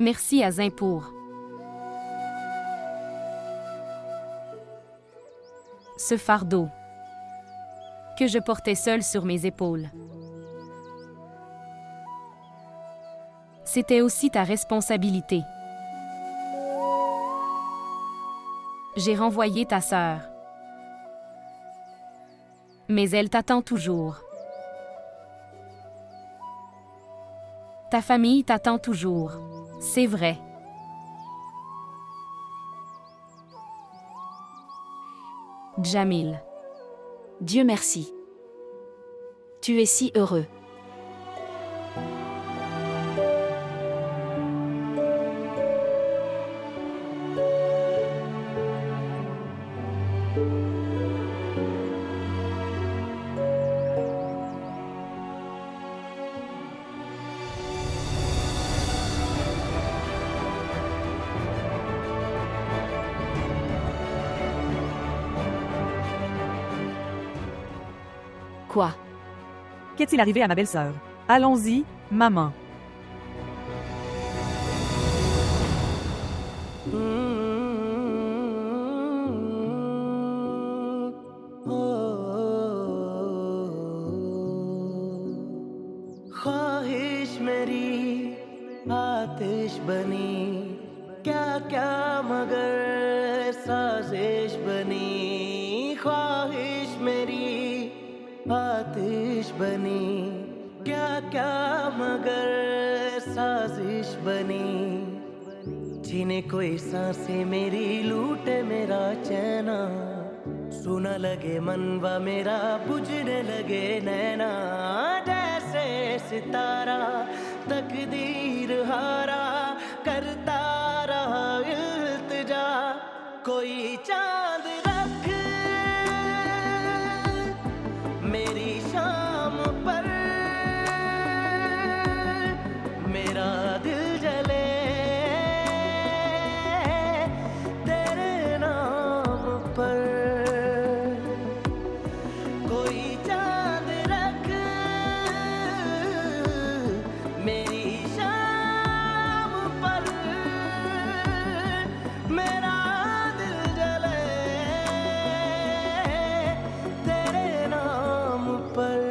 Merci à Zin pour ce fardeau que je portais seul sur mes épaules. C'était aussi ta responsabilité. J'ai renvoyé ta sœur. Mais elle t'attend toujours. Ta famille t'attend toujours. C'est vrai. Jamil. Dieu merci. Tu es si heureux. Quoi? Qu'est-il arrivé à ma belle-sœur? Allons-y, maman. ख्वाहिश मेरी आतिश बनी क्या क्या मगर साजिश बनी ख्वाहिश मेरी आतिश बनी क्या क्या मगर साजिश बनी जीने कोई सांसें मेरी लूटे मेरा चैना सुना लगे मनवा मेरा बुझने लगे नैना जैसे सितारा तकदीर हारा करता रहा इल्तिजा कोई चांद रख मेरी शाम पर मेरा दिल जले तेरे नाम पर कोई चांद रख मेरी शाम पर मेरा दिल जले तेरे नाम पर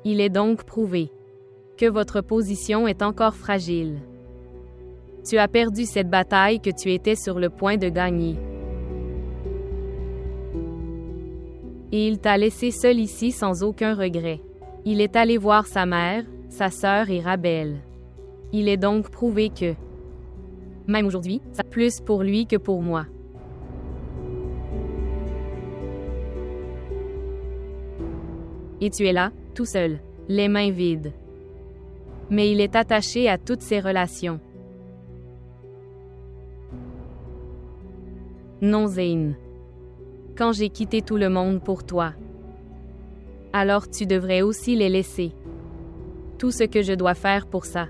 Il est donc prouvé que votre position est encore fragile. Tu as perdu cette bataille que tu étais sur le point de gagner. Et il t'a laissé seul ici sans aucun regret. Il est allé voir sa mère, sa sœur et Rabel. Il est donc prouvé que, même aujourd'hui, ça plus pour lui que pour moi. Et tu es là, tout seul, les mains vides. Mais il est attaché à toutes ses relations. Non, Zayn. Quand j'ai quitté tout le monde pour toi, alors tu devrais aussi les laisser. Tout ce que je dois faire pour ça.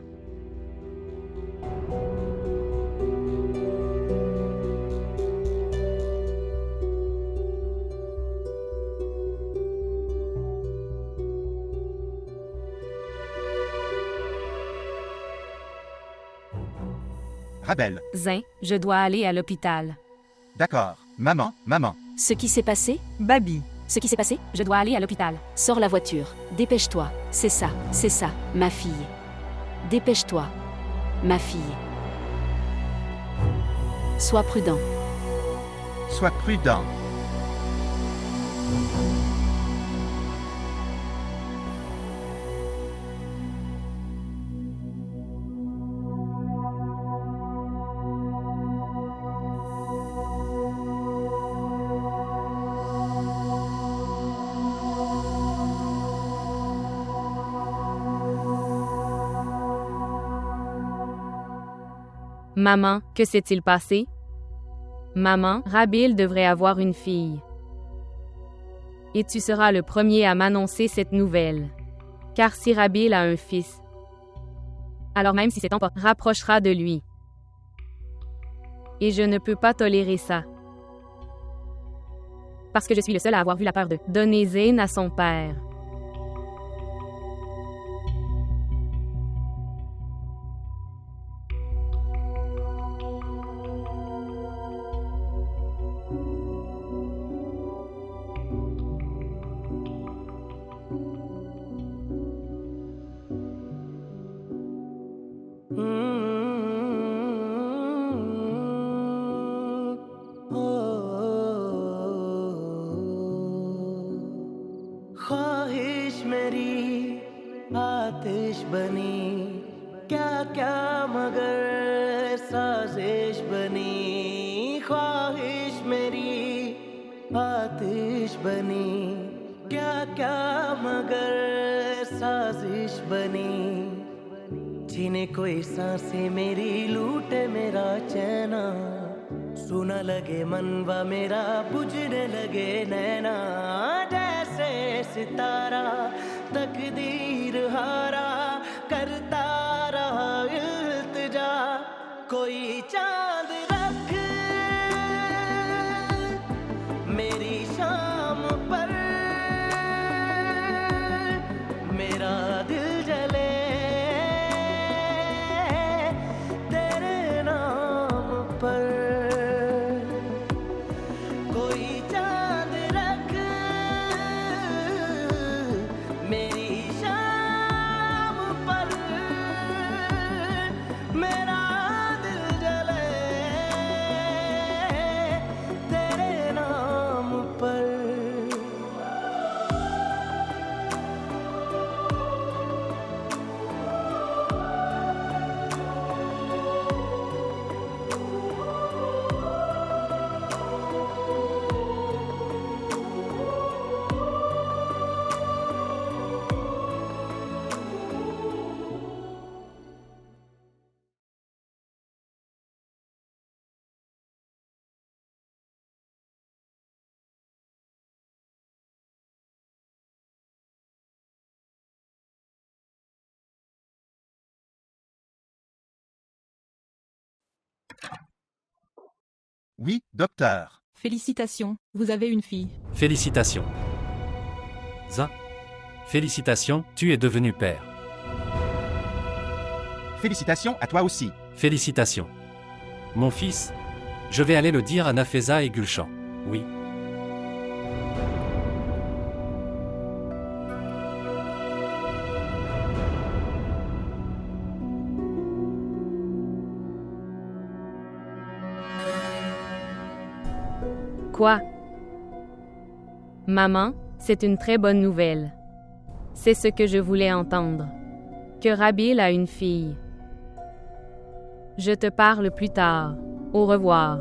Rabel. Zin, je dois aller à l'hôpital. D'accord. Maman, maman. Ce qui s'est passé? Babi. Ce qui s'est passé? Je dois aller à l'hôpital. Sors la voiture. Dépêche-toi. C'est ça, ma fille. Dépêche-toi, ma fille. Sois prudent. Sois prudent. Maman, que s'est-il passé? Maman, Rabil devrait avoir une fille. Et tu seras le premier à m'annoncer cette nouvelle. Car si Rabil a un fils, alors même si cet enfant rapprochera de lui. Et je ne peux pas tolérer ça. Parce que je suis le seul à avoir vu la peur de donner Zayn à son père. ख्वाहिश मेरी आतिश बनी क्या क्या मगर साजिश बनी ख्वाहिश मेरी आतिश बनी क्या क्या मगर साजिश बनी जीने कोई सांसें मेरी लूटे मेरा चैना सुना लगे मनवा मेरा बुझने लगे नैना जैसे सितारा तकदीर हारा करता रहा इल्तिजा कोई चांद रख मेरी शाम पर मेरा दिल जले तेरे नाम पर कोई चांद रख मेरी शाम पर मेरा दिल जले तेरे नाम पर Oui, docteur. Félicitations, vous avez une fille. Félicitations. Zayn. Félicitations, tu es devenu père. Félicitations à toi aussi. Félicitations. Mon fils, je vais aller le dire à Nafeza et Gulshan. Oui. Quoi? Maman, c'est une très bonne nouvelle. C'est ce que je voulais entendre. Que Rabil a une fille. Je te parle plus tard. Au revoir.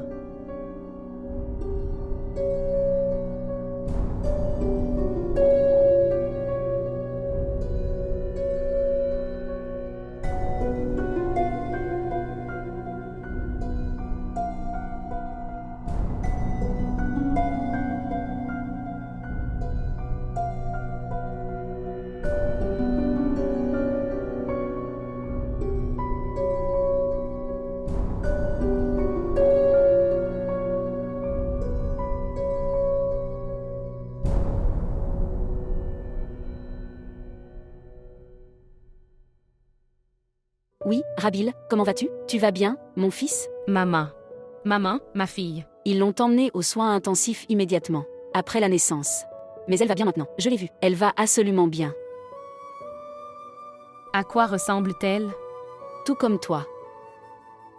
Oui, Rabil, comment vas-tu? Tu vas bien, mon fils? Maman. Maman, ma fille. Ils l'ont emmenée aux soins intensifs immédiatement, après la naissance. Mais elle va bien maintenant, je l'ai vue. Elle va absolument bien. À quoi ressemble-t-elle? Tout comme toi.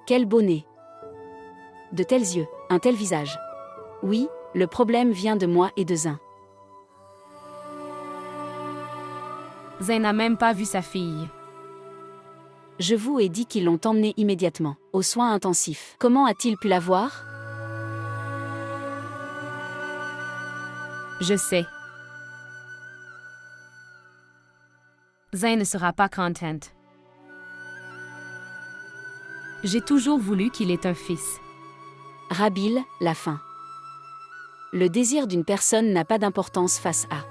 Quel beau nez. De tels yeux, un tel visage. Oui, le problème vient de moi et de Zayn. Zayn n'a même pas vu sa fille. Je vous ai dit qu'ils l'ont emmenée immédiatement, aux soins intensifs. Comment a-t-il pu la voir? Je sais. Zayn ne sera pas content. J'ai toujours voulu qu'il ait un fils. Rabil, la fin. Le désir d'une personne n'a pas d'importance face à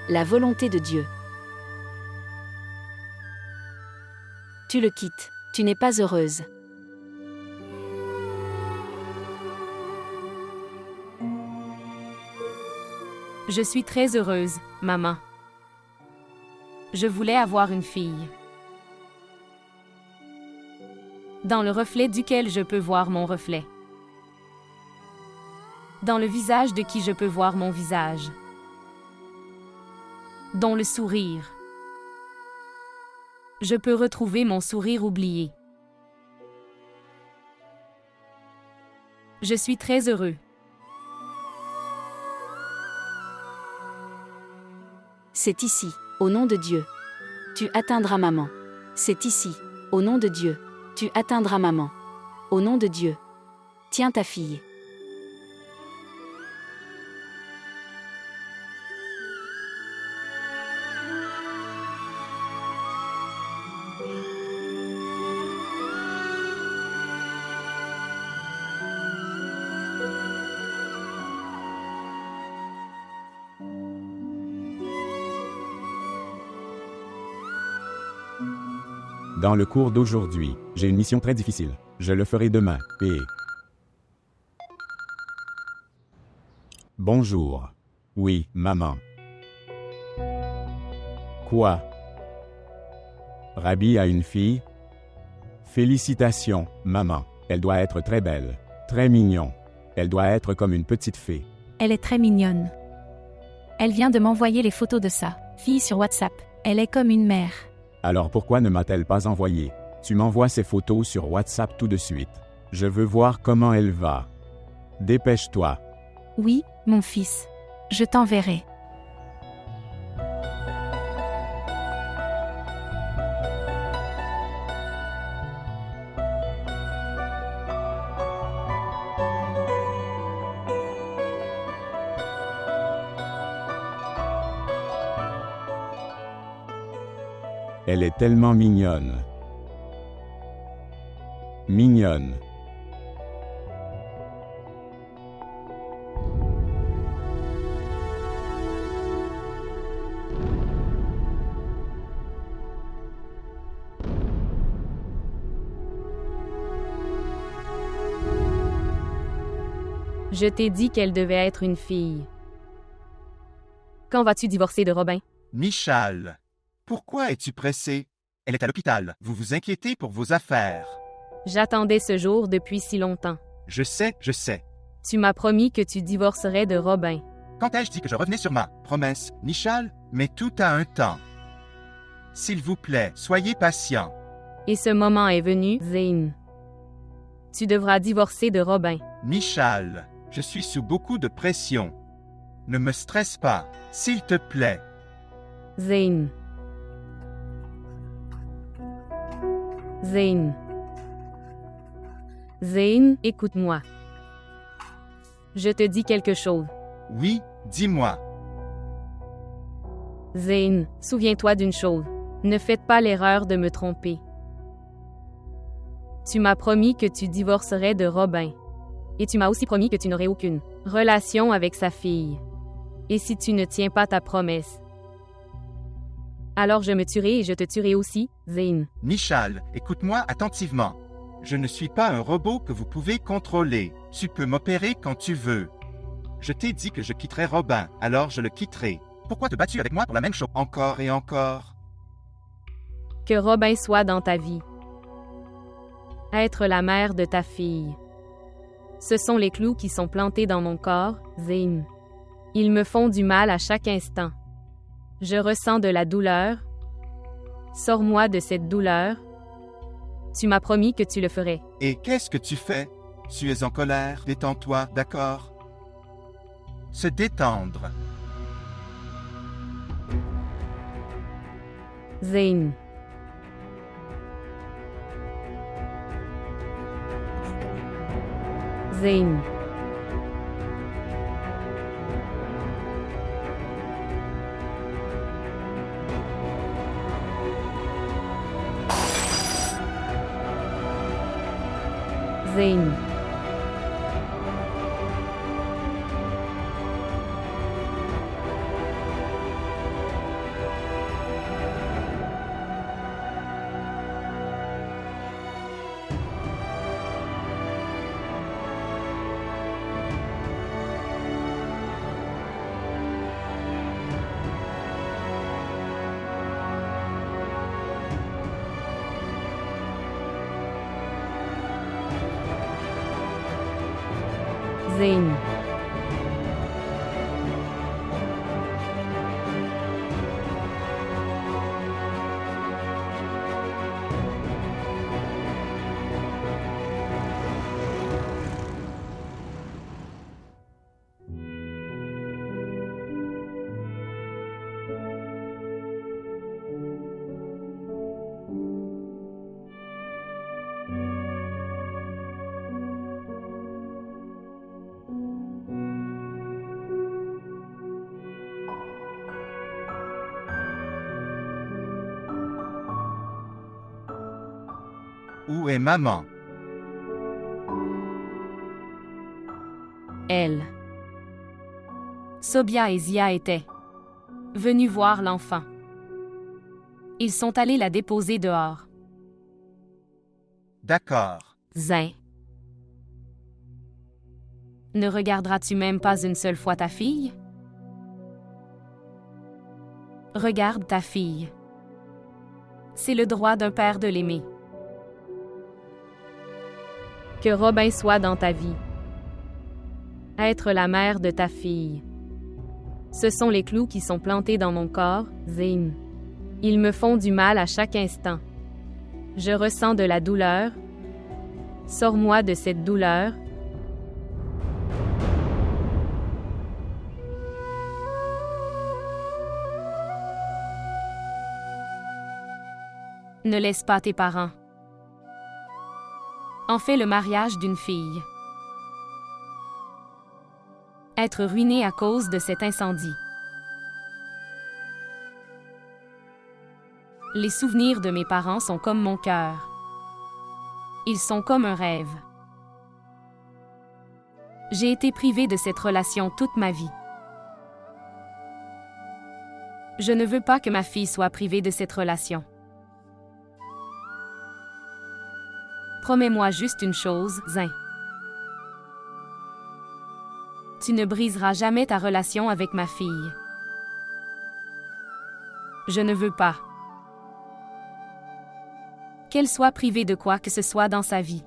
la volonté de Dieu. Tu le quittes. Tu n'es pas heureuse. Je suis très heureuse, maman. Je voulais avoir une fille. Dans le reflet duquel je peux voir mon reflet. Dans le visage de qui je peux voir mon visage. Dont le sourire. Je peux retrouver mon sourire oublié. Je suis très heureux. C'est ici, au nom de Dieu. Tu atteindras maman. C'est ici, au nom de Dieu. Tu atteindras maman. Au nom de Dieu. Tiens ta fille. Dans le cours d'aujourd'hui, j'ai une mission très difficile. Je le ferai demain, et... Bonjour. Oui, maman. Quoi? Rabi a une fille? Félicitations, maman. Elle doit être très belle, très mignon. Elle doit être comme une petite fée. Elle est très mignonne. Elle vient de m'envoyer les photos de sa fille sur WhatsApp. Elle est comme une mère. Alors pourquoi ne m'a-t-elle pas envoyé? Tu m'envoies ces photos sur WhatsApp tout de suite. Je veux voir comment elle va. Dépêche-toi. Oui, mon fils. Je t'enverrai. Elle est tellement mignonne. Mignonne. Je t'ai dit qu'elle devait être une fille. Quand vas-tu divorcer de Robin? Michal, pourquoi es-tu pressé? Elle est à l'hôpital. Vous vous inquiétez pour vos affaires. J'attendais ce jour depuis si longtemps. Je sais, je sais. Tu m'as promis que tu divorcerais de Robin. Quand ai-je dit que je revenais sur ma promesse, Michal? Mais tout a un temps. S'il vous plaît, soyez patient. Et ce moment est venu, Zane. Tu devras divorcer de Robin. Michal, je suis sous beaucoup de pression. Ne me stresse pas, s'il te plaît. Zane. Zane. Zane, écoute-moi. Je te dis quelque chose. Oui, dis-moi. Zane, souviens-toi d'une chose. Ne faites pas l'erreur de me tromper. Tu m'as promis que tu divorcerais de Robin. Et tu m'as aussi promis que tu n'aurais aucune relation avec sa fille. Et si tu ne tiens pas ta promesse, alors je me tuerai et je te tuerai aussi, Zane. Michal, écoute-moi attentivement. Je ne suis pas un robot que vous pouvez contrôler. Tu peux m'opérer quand tu veux. Je t'ai dit que je quitterais Robin, alors je le quitterai. Pourquoi te bats-tu avec moi pour la même chose encore et encore? Que Robin soit dans ta vie. Être la mère de ta fille. Ce sont les clous qui sont plantés dans mon corps, Zane. Ils me font du mal à chaque instant. Je ressens de la douleur. Sors-moi de cette douleur. Tu m'as promis que tu le ferais. Et qu'est-ce que tu fais? Tu es en colère, détends-toi, d'accord? Se détendre. Zane. Zane. Zane. Zayn. Où est maman? Elle. Sobia et Zia étaient venus voir l'enfant. Ils sont allés la déposer dehors. D'accord. Zayn. Ne regarderas-tu même pas une seule fois ta fille? Regarde ta fille. C'est le droit d'un père de l'aimer. Que Robin soit dans ta vie. Être la mère de ta fille. Ce sont les clous qui sont plantés dans mon corps, Zayn. Ils me font du mal à chaque instant. Je ressens de la douleur. Sors-moi de cette douleur. Ne laisse pas tes parents. En fait le mariage d'une fille. Être ruiné à cause de cet incendie. Les souvenirs de mes parents sont comme mon cœur. Ils sont comme un rêve. J'ai été privée de cette relation toute ma vie. Je ne veux pas que ma fille soit privée de cette relation. Promets-moi juste une chose, Zayn. Tu ne briseras jamais ta relation avec ma fille. Je ne veux pas qu'elle soit privée de quoi que ce soit dans sa vie.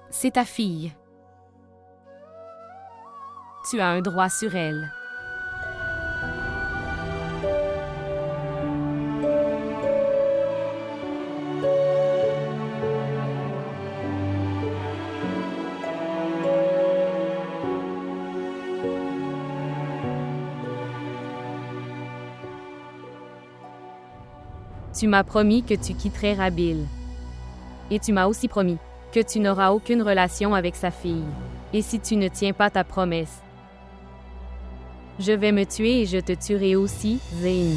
C'est ta fille. Tu as un droit sur elle. Tu m'as promis que tu quitterais Rabil. Et tu m'as aussi promis que tu n'auras aucune relation avec sa fille. Et si tu ne tiens pas ta promesse, je vais me tuer et je te tuerai aussi, Zayn.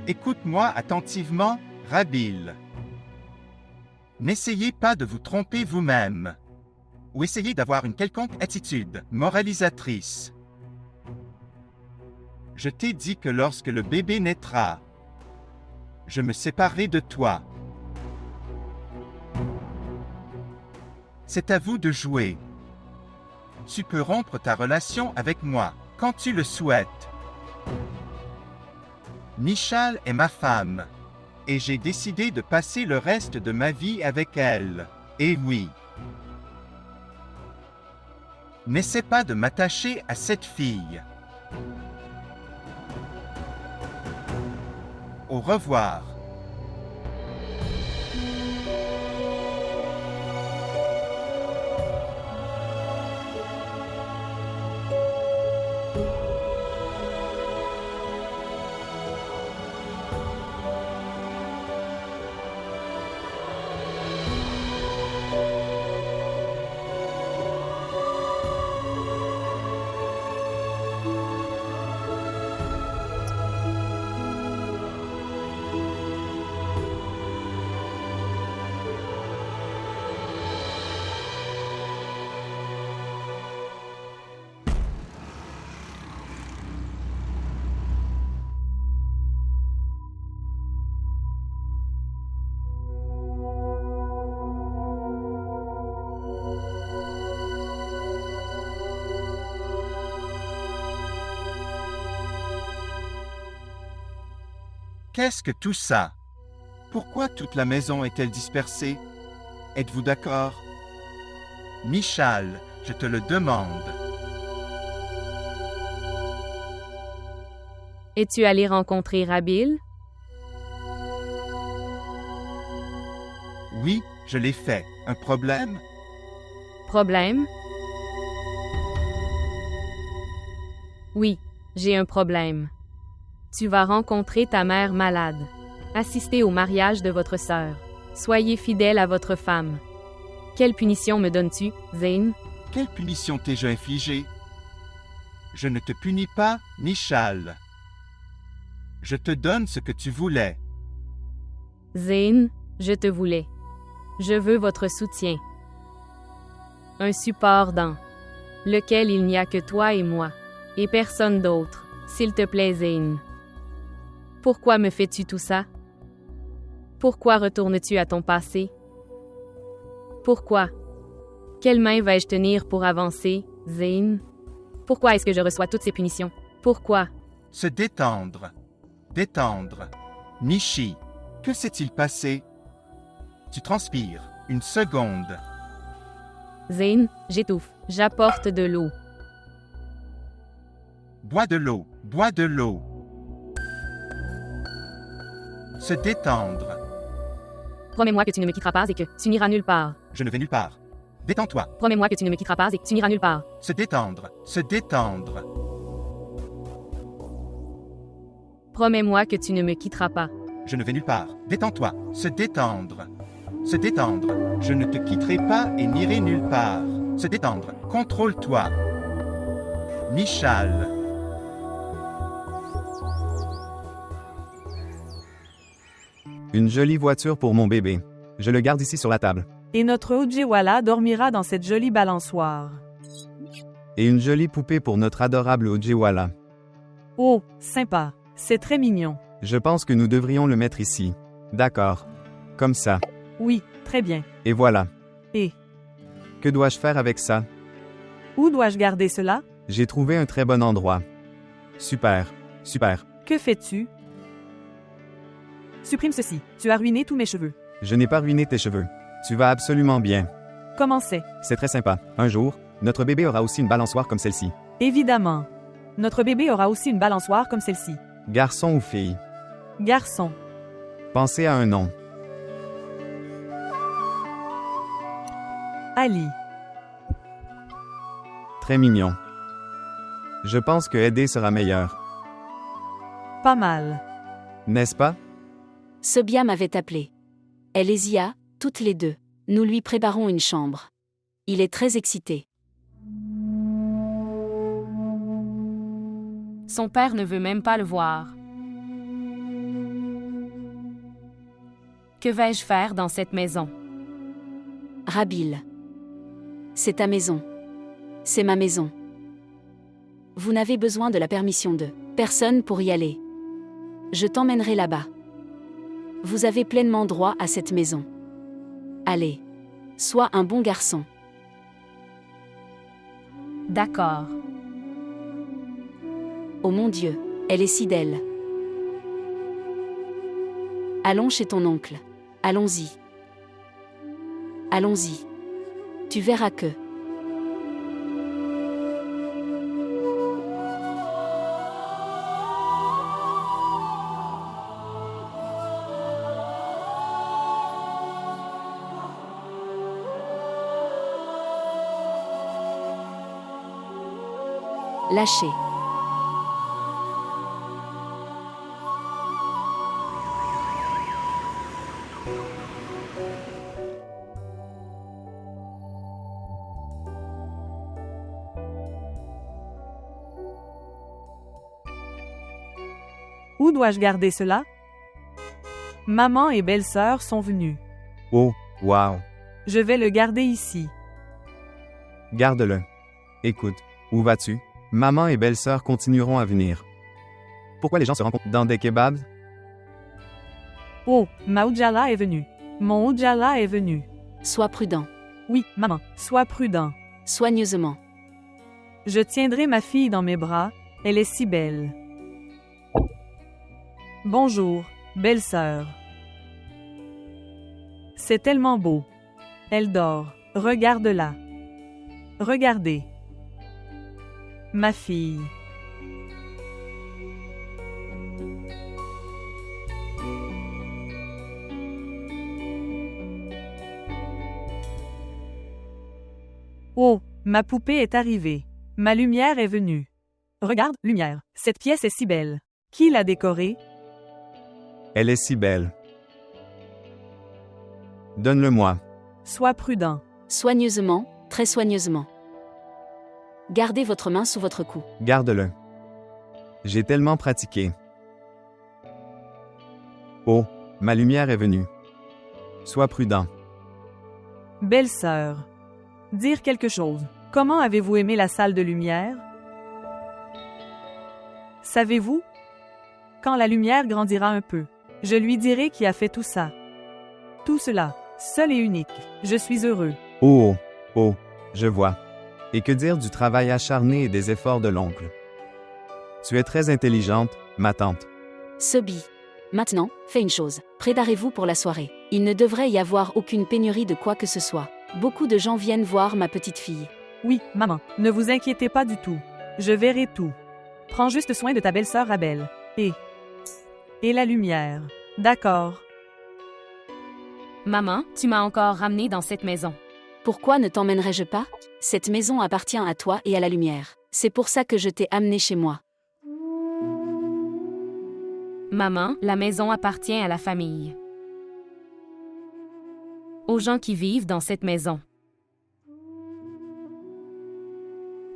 Écoute-moi attentivement, Rabil. N'essayez pas de vous tromper vous-même, ou essayez d'avoir une quelconque attitude moralisatrice. Je t'ai dit que lorsque le bébé naîtra, je me séparerai de toi. C'est à vous de jouer. Tu peux rompre ta relation avec moi quand tu le souhaites. Michal est ma femme, et j'ai décidé de passer le reste de ma vie avec elle. Et oui. N'essaie pas de m'attacher à cette fille. Au revoir. Qu'est-ce que tout ça? Pourquoi toute la maison est-elle dispersée? Êtes-vous d'accord? Michal, je te le demande. Es-tu allé rencontrer Rabil? Oui, je l'ai fait. Un problème? Problème? Oui, j'ai un problème. Tu vas rencontrer ta mère malade. Assistez au mariage de votre sœur. Soyez fidèle à votre femme. Quelle punition me donnes-tu, Zayn? Quelle punition t'ai-je infligée? Je ne te punis pas, Michal. Je te donne ce que tu voulais. Zayn, je te voulais. Je veux votre soutien. Un support dans lequel il n'y a que toi et moi, et personne d'autre, s'il te plaît, Zayn. Pourquoi me fais-tu tout ça? Pourquoi retournes-tu à ton passé? Pourquoi? Quelle main vais-je tenir pour avancer, Zayn? Pourquoi est-ce que je reçois toutes ces punitions? Pourquoi? Se détendre. Détendre. Nishi, que s'est-il passé? Tu transpires. Une seconde. Zayn, j'étouffe. J'apporte de l'eau. Bois de l'eau. Bois de l'eau. Se détendre. Promets-moi que tu ne me quitteras pas et que tu n'iras nulle part. Je ne vais nulle part. Détends-toi. Promets-moi que tu ne me quitteras pas et que tu n'iras nulle part. Se détendre. Se détendre. Promets-moi que tu ne me quitteras pas. Je ne vais nulle part. Détends-toi. Se détendre. Se détendre. Je ne te quitterai pas et n'irai nulle part. Se détendre. Contrôle-toi. Michal. Une jolie voiture pour mon bébé. Je le garde ici sur la table. Et notre Ojewala dormira dans cette jolie balançoire. Et une jolie poupée pour notre adorable Ojewala. Oh, sympa. C'est très mignon. Je pense que nous devrions le mettre ici. D'accord. Comme ça. Oui, très bien. Et voilà. Et Que dois-je faire avec ça? où dois-je garder cela? J'ai trouvé un très bon endroit. Super. Super. Que fais-tu? Supprime ceci. Tu as ruiné tous mes cheveux. Je n'ai pas ruiné tes cheveux. Tu vas absolument bien. Comment c'est? C'est très sympa. Un jour, notre bébé aura aussi une balançoire comme celle-ci. Évidemment. Notre bébé aura aussi une balançoire comme celle-ci. Garçon ou fille? Garçon. Pensez à un nom. Ali. Très mignon. Je pense que aider sera meilleur. Pas mal. N'est-ce pas? Sobia m'avait appelé. Elle hésita, toutes les deux. Nous lui préparons une chambre. Il est très excité. Son père ne veut même pas le voir. Que vais-je faire dans cette maison? Rabil. C'est ta maison. C'est ma maison. Vous n'avez besoin de la permission de personne pour y aller. Je t'emmènerai là-bas. Vous avez pleinement droit à cette maison. Allez. Sois un bon garçon. D'accord. Oh mon Dieu, elle est si belle. Allons chez ton oncle. Allons-y. Allons-y. Tu verras que... Lâchez. Où dois-je garder cela? Maman et belle-sœur sont venues. Oh, wow. Je vais le garder ici. Garde-le. Écoute, où vas-tu? Maman et belle-sœur continueront à venir. Pourquoi les gens se rencontrent dans des kebabs? Oh, ma Ojala est venue. Mon Ojala est venu. Sois prudent. Oui, maman, sois prudent. Soigneusement. Je tiendrai ma fille dans mes bras, elle est si belle. Bonjour, Belle-sœur. C'est tellement beau. Elle dort. Regarde-la. Regardez. Ma fille. Oh, ma poupée est arrivée. Ma lumière est venue. Regarde, lumière, cette pièce est si belle. Qui l'a décorée? Elle est si belle. Donne-le-moi. Sois prudent. Soigneusement, très soigneusement. Gardez votre main sous votre cou. Garde-le. J'ai tellement pratiqué. Oh, ma lumière est venue. Sois prudent. Belle-sœur. Dire quelque chose. Comment avez-vous aimé la salle de lumière? Savez-vous? Quand la lumière grandira un peu, je lui dirai qui a fait tout ça. Tout cela, seul et unique. Je suis heureux. Oh, oh, je vois. Et que dire du travail acharné et des efforts de l'oncle? Tu es très intelligente, ma tante. Subby. Maintenant, fais une chose. Préparez-vous pour la soirée. Il ne devrait y avoir aucune pénurie de quoi que ce soit. Beaucoup de gens viennent voir ma petite fille. Oui, maman, ne vous inquiétez pas du tout. Je verrai tout. Prends juste soin de ta belle-sœur Abel. Et la lumière. D'accord. Maman, tu m'as encore ramené dans cette maison. Pourquoi ne t'emmènerais-je pas? Cette maison appartient à toi et à la lumière. C'est pour ça que je t'ai amené chez moi. Maman, la maison appartient à la famille. Aux gens qui vivent dans cette maison.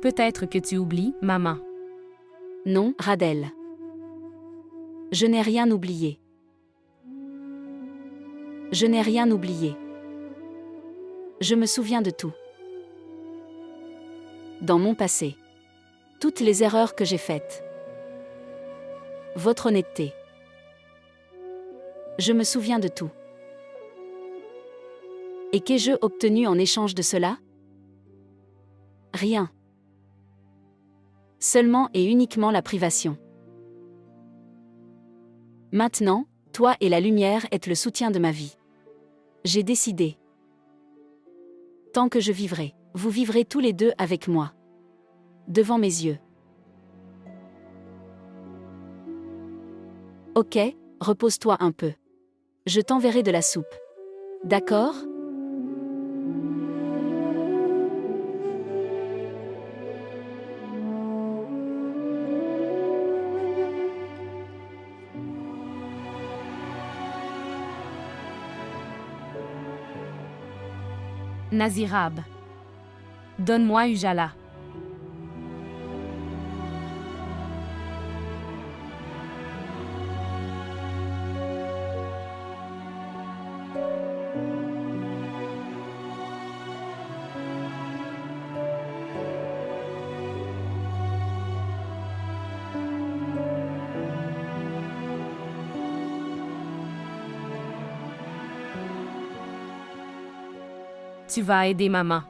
Peut-être que tu oublies, maman. Non, Radel. Je n'ai rien oublié. Je n'ai rien oublié. Je me souviens de tout. Dans mon passé. Toutes les erreurs que j'ai faites. Votre honnêteté. Je me souviens de tout. Et qu'ai-je obtenu en échange de cela? Rien. Seulement et uniquement la privation. Maintenant, toi et la lumière êtes le soutien de ma vie. J'ai décidé. Tant que je vivrai, vous vivrez tous les deux avec moi. Devant mes yeux. Ok, repose-toi un peu. Je t'enverrai de la soupe. D'accord? Nazirab. Donne-moi Ujala. Tu vas aider maman.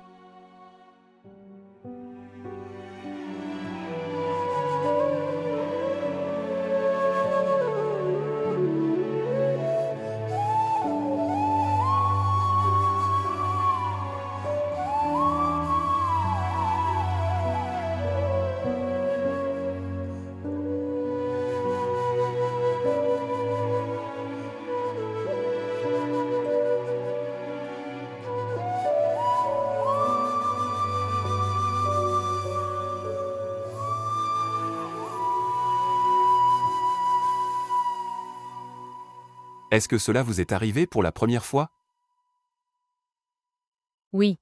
Est-ce que cela vous est arrivé pour la première fois? Oui.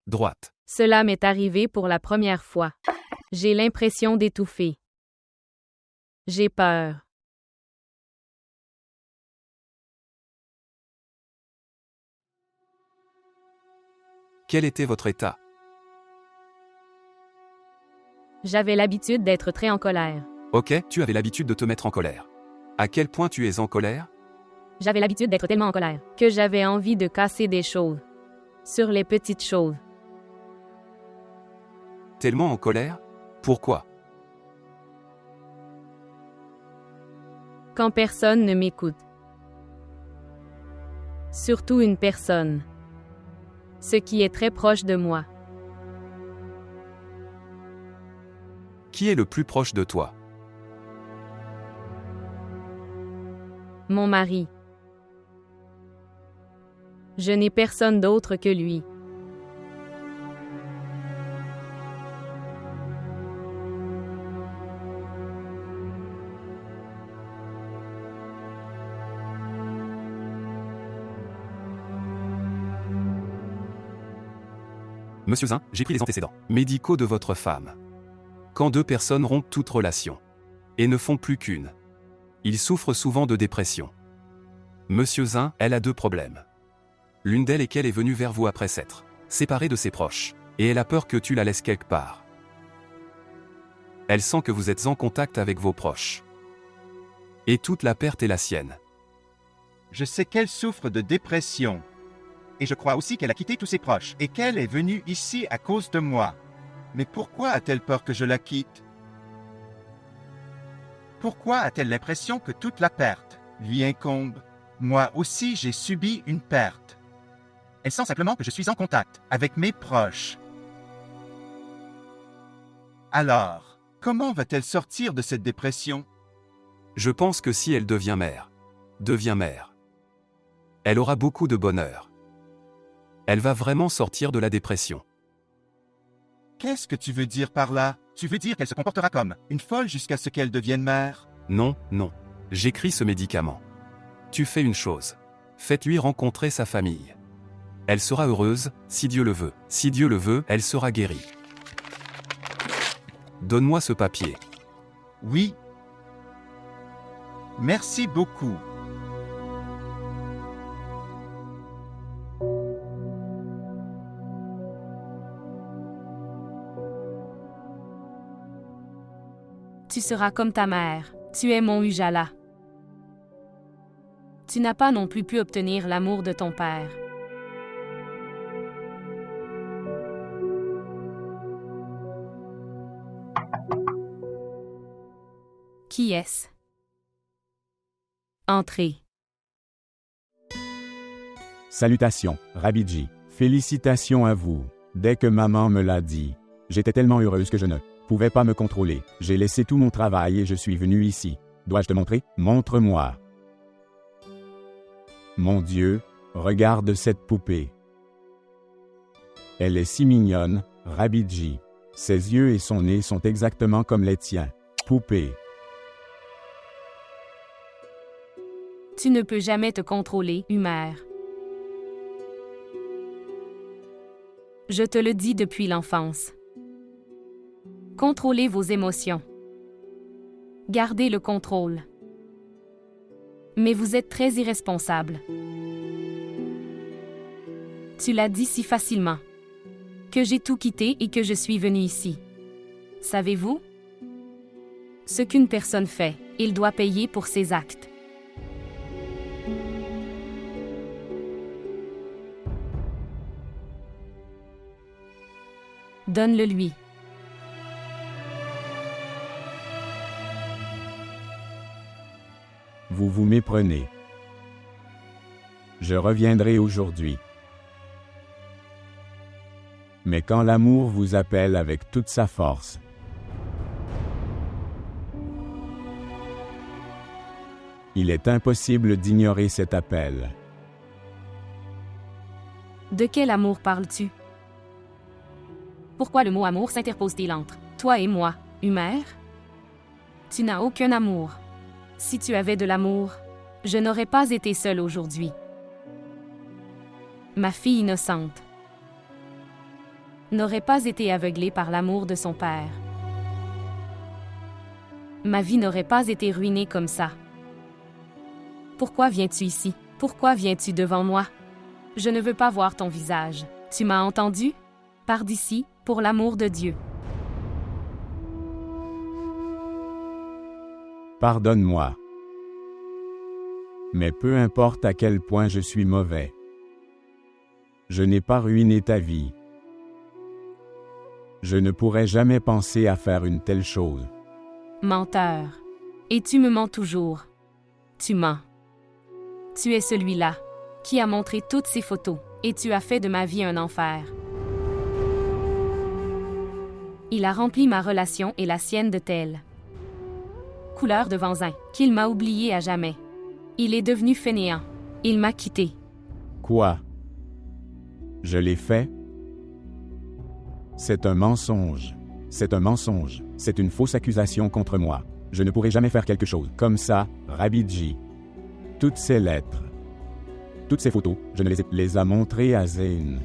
Droite. Cela m'est arrivé pour la première fois. J'ai l'impression d'étouffer. J'ai peur. Quel était votre état? J'avais l'habitude d'être très en colère. Ok, tu avais l'habitude de te mettre en colère. À quel point tu es en colère? J'avais l'habitude d'être tellement en colère que j'avais envie de casser des choses. Sur les petites choses. Tellement en colère? Pourquoi? Quand personne ne m'écoute. Surtout une personne. Ce qui est très proche de moi. Qui est le plus proche de toi? Mon mari. Je n'ai personne d'autre que lui. Monsieur Zin, j'ai pris les antécédents médicaux de votre femme. Quand deux personnes rompent toute relation et ne font plus qu'une, ils souffrent souvent de dépression. Monsieur Zin, elle a deux problèmes. L'une d'elles est qu'elle est venue vers vous après s'être séparée de ses proches, et elle a peur que tu la laisses quelque part. Elle sent que vous êtes en contact avec vos proches. Et toute la perte est la sienne. Je sais qu'elle souffre de dépression. Et je crois aussi qu'elle a quitté tous ses proches et qu'elle est venue ici à cause de moi. Mais pourquoi a-t-elle peur que je la quitte? Pourquoi a-t-elle l'impression que toute la perte lui incombe? Moi aussi, j'ai subi une perte. Elle sent simplement que je suis en contact avec mes proches. Alors, comment va-t-elle sortir de cette dépression? Je pense que si elle devient mère, elle aura beaucoup de bonheur. Elle va vraiment sortir de la dépression. Qu'est-ce que tu veux dire par là? Tu veux dire qu'elle se comportera comme une folle jusqu'à ce qu'elle devienne mère? Non, non. J'écris ce médicament. Tu fais une chose. Faites-lui rencontrer sa famille. Elle sera heureuse, si Dieu le veut. Si Dieu le veut, elle sera guérie. Donne-moi ce papier. Oui. Merci beaucoup. Tu seras comme ta mère. Tu es mon Ujala. Tu n'as pas non plus pu obtenir l'amour de ton père. Qui est-ce? Entrez. Salutations, Rabidji. Félicitations à vous. Dès que maman me l'a dit, j'étais tellement heureuse que je ne pouvais pas me contrôler. J'ai laissé tout mon travail et je suis venue ici. Dois-je te montrer? Montre-moi. Mon Dieu, regarde cette poupée. Elle est si mignonne, Rabidji. Ses yeux et son nez sont exactement comme les tiens. Poupée. Tu ne peux jamais te contrôler, Umer. Je te le dis depuis l'enfance. Contrôlez vos émotions. Gardez le contrôle. Mais vous êtes très irresponsable. Tu l'as dit si facilement. Que j'ai tout quitté et que je suis venu ici. Savez-vous? Ce qu'une personne fait, il doit payer pour ses actes. Donne-le lui. Vous vous méprenez. Je reviendrai aujourd'hui. Mais quand l'amour vous appelle avec toute sa force, il est impossible d'ignorer cet appel. De quel amour parles-tu? Pourquoi le mot amour s'interpose-t-il entre toi et moi, Umer? Tu n'as aucun amour. Si tu avais de l'amour, je n'aurais pas été seule aujourd'hui. Ma fille innocente n'aurait pas été aveuglée par l'amour de son père. Ma vie n'aurait pas été ruinée comme ça. Pourquoi viens-tu ici? Pourquoi viens-tu devant moi? Je ne veux pas voir ton visage. Tu m'as entendu? Pars d'ici, pour l'amour de Dieu. Pardonne-moi. Mais peu importe à quel point je suis mauvais, je n'ai pas ruiné ta vie. Je ne pourrais jamais penser à faire une telle chose. Menteur. Et tu me mens toujours. Tu mens. Tu es celui-là qui a montré toutes ces photos, et tu as fait de ma vie un enfer. Il a rempli ma relation et la sienne de telle couleur de Vanzin qu'il m'a oublié à jamais. Il est devenu fainéant. Il m'a quitté. Quoi? Je l'ai fait? C'est un mensonge. C'est un mensonge. C'est une fausse accusation contre moi. Je ne pourrai jamais faire quelque chose comme ça, Rabidji. Toutes ces lettres, toutes ces photos, je ne les ai montrées à Zayn.